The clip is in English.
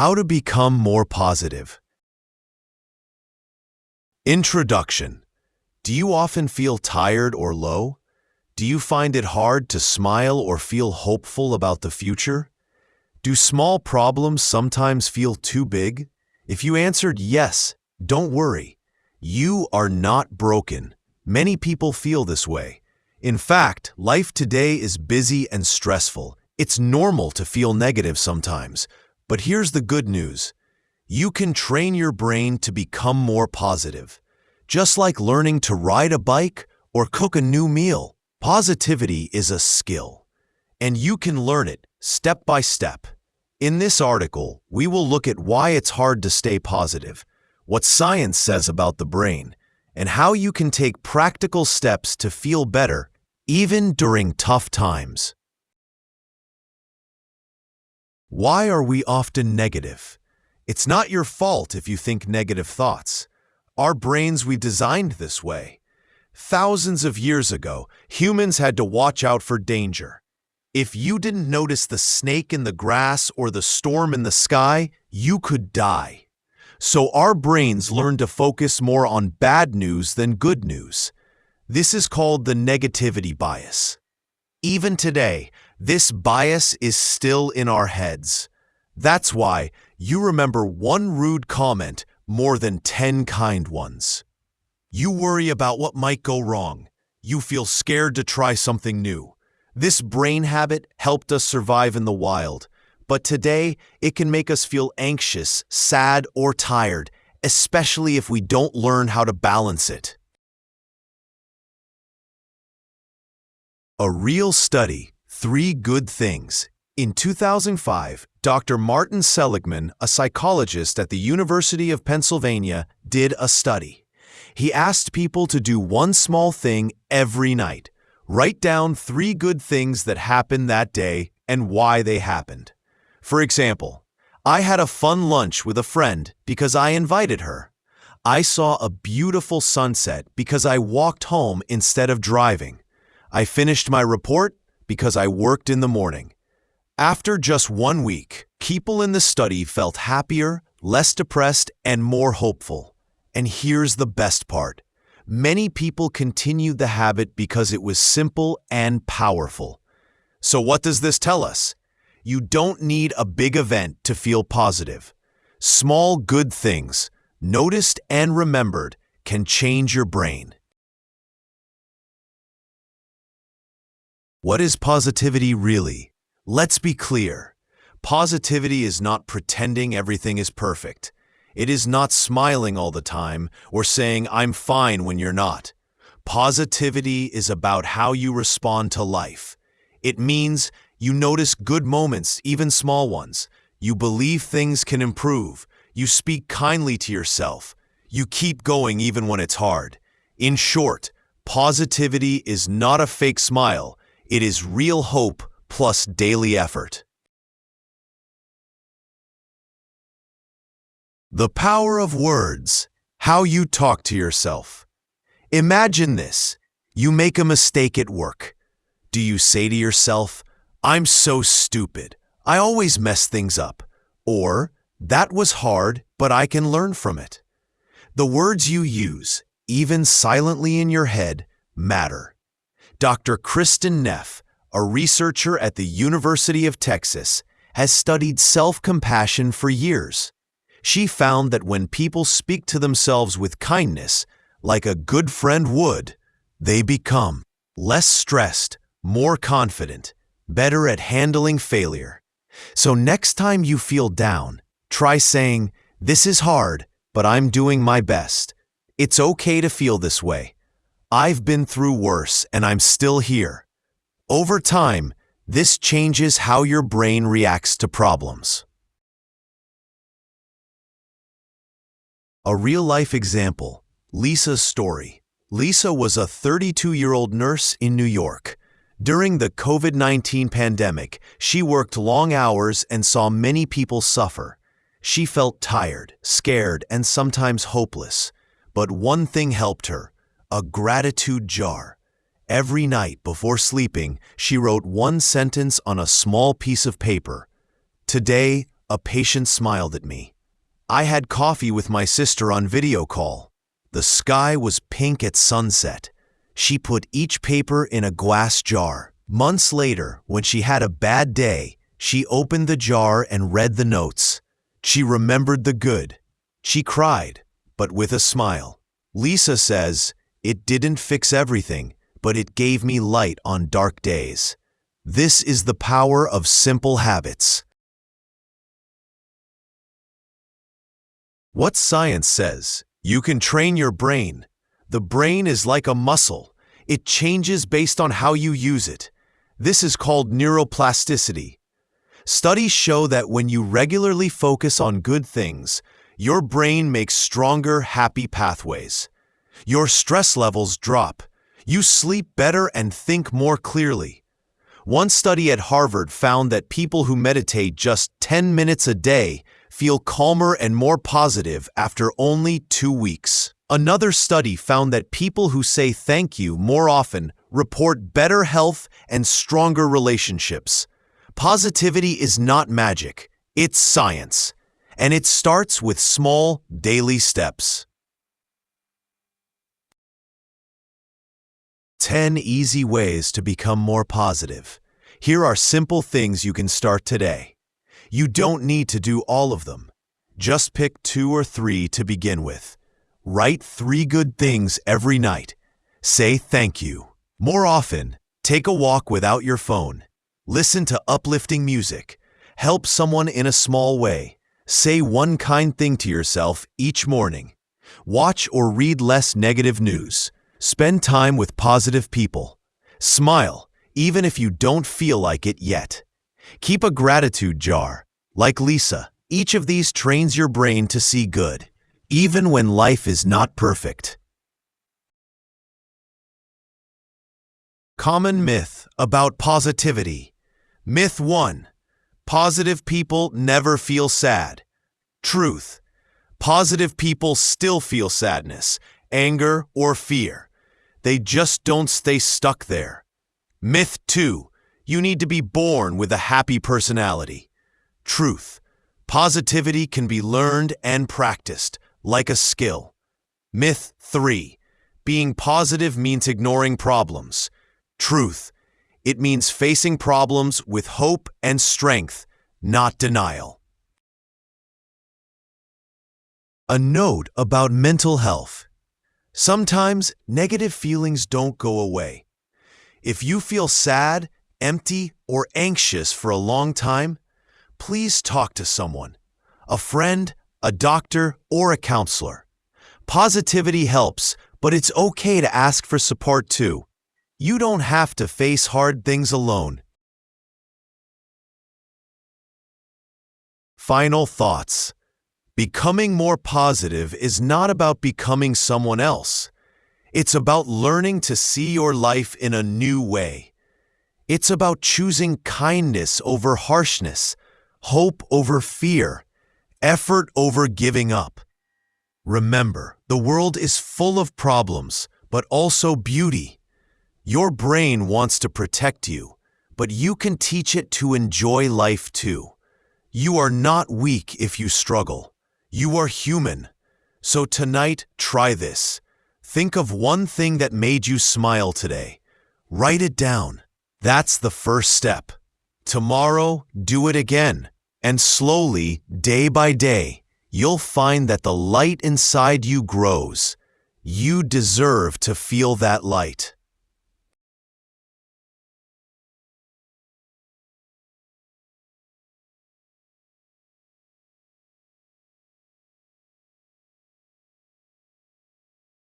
How to become more positive. Introduction. Do you often feel tired or low? Do you find it hard to smile or feel hopeful about the future? Do small problems sometimes feel too big? If you answered yes, don't worry. You are not broken. Many people feel this way. In fact, life today is busy and stressful. It's normal to feel negative sometimes. But here's the good news. You can train your brain to become more positive. Just like learning to ride a bike or cook a new meal, positivity is a skill. And you can learn it step by step. In this article, we will look at why it's hard to stay positive, what science says about the brain, and how you can take practical steps to feel better, even during tough times. Why are we often negative? It's not your fault if you think negative thoughts. Our brains we designed this way. Thousands of years ago, humans had to watch out for danger. If you didn't notice the snake in the grass or the storm in the sky, you could die. So our brains learned to focus more on bad news than good news. This is called the negativity bias. Even today, this bias is still in our heads. That's why you remember one rude comment more than 10 kind ones. You worry about what might go wrong. You feel scared to try something new. This brain habit helped us survive in the wild, but today it can make us feel anxious, sad, or tired, especially if we don't learn how to balance it. A real study, 3 Good Things. In 2005, Dr. Martin Seligman, a psychologist at the University of Pennsylvania, did a study. He asked people to do one small thing every night. Write down 3 good things that happened that day and why they happened. For example, I had a fun lunch with a friend because I invited her. I saw a beautiful sunset because I walked home instead of driving. I finished my report because I worked in the morning. After just 1 week, people in the study felt happier, less depressed, and more hopeful. And here's the best part. Many people continued the habit because it was simple and powerful. So what does this tell us? You don't need a big event to feel positive. Small good things, noticed and remembered, can change your brain. What is positivity really? Let's be clear. Positivity is not pretending everything is perfect. It is not smiling all the time or saying, "I'm fine," when you're not. Positivity is about how you respond to life. It means you notice good moments, even small ones. You believe things can improve. You speak kindly to yourself. You keep going even when it's hard. In short, positivity is not a fake smile. It is real hope plus daily effort. The power of words, how you talk to yourself. Imagine this. You make a mistake at work. Do you say to yourself, "I'm so stupid. I always mess things up." Or, "That was hard, but I can learn from it." The words you use, even silently in your head, matter. Dr. Kristen Neff, a researcher at the University of Texas, has studied self-compassion for years. She found that when people speak to themselves with kindness, like a good friend would, they become less stressed, more confident, better at handling failure. So next time you feel down, try saying, "This is hard, but I'm doing my best. It's okay to feel this way. I've been through worse and I'm still here." Over time, this changes how your brain reacts to problems. A real-life example, Lisa's story. Lisa was a 32-year-old nurse in New York. During the COVID-19 pandemic, she worked long hours and saw many people suffer. She felt tired, scared, and sometimes hopeless. But one thing helped her, a gratitude jar. Every night before sleeping, she wrote one sentence on a small piece of paper. "Today, a patient smiled at me. I had coffee with my sister on video call. The sky was pink at sunset. She put each paper in a glass jar. Months later, when she had a bad day, she opened the jar and read the notes. She remembered the good. She cried, but with a smile. Lisa says, "It didn't fix everything, but it gave me light on dark days." This is the power of simple habits. What science says? You can train your brain. The brain is like a muscle. It changes based on how you use it. This is called neuroplasticity. Studies show that when you regularly focus on good things, your brain makes stronger, happy pathways. Your stress levels drop. You sleep better and think more clearly. One study at Harvard found that people who meditate just 10 minutes a day feel calmer and more positive after only 2 weeks. Another study found that people who say thank you more often report better health and stronger relationships. Positivity is not magic, it's science, and it starts with small, daily steps. 10 easy ways to become more positive. Here are simple things you can start today. You don't need to do all of them. Just pick 2 or 3 to begin with. Write 3 good things every night. Say thank you. More often, take a walk without your phone. Listen to uplifting music. Help someone in a small way. Say one kind thing to yourself each morning. Watch or read less negative news. Spend time with positive people. Smile, even if you don't feel like it yet. Keep a gratitude jar. Like Lisa, each of these trains your brain to see good, even when life is not perfect. Common myth about positivity. Myth 1. Positive people never feel sad. Truth. Positive people still feel sadness, anger, or fear. They just don't stay stuck there. Myth 2. You need to be born with a happy personality. Truth. Positivity can be learned and practiced, like a skill. Myth 3. Being positive means ignoring problems. Truth. It means facing problems with hope and strength, not denial. A note about mental health. Sometimes negative feelings don't go away. If you feel sad, empty, or anxious for a long time, please talk to someone, a friend, a doctor, or a counselor. Positivity helps, but it's okay to ask for support too. You don't have to face hard things alone. Final thoughts. Becoming more positive is not about becoming someone else. It's about learning to see your life in a new way. It's about choosing kindness over harshness, hope over fear, effort over giving up. Remember, the world is full of problems, but also beauty. Your brain wants to protect you, but you can teach it to enjoy life too. You are not weak if you struggle. You are human. So tonight, try this. Think of one thing that made you smile today. Write it down. That's the first step. Tomorrow, do it again. And slowly, day by day, you'll find that the light inside you grows. You deserve to feel that light.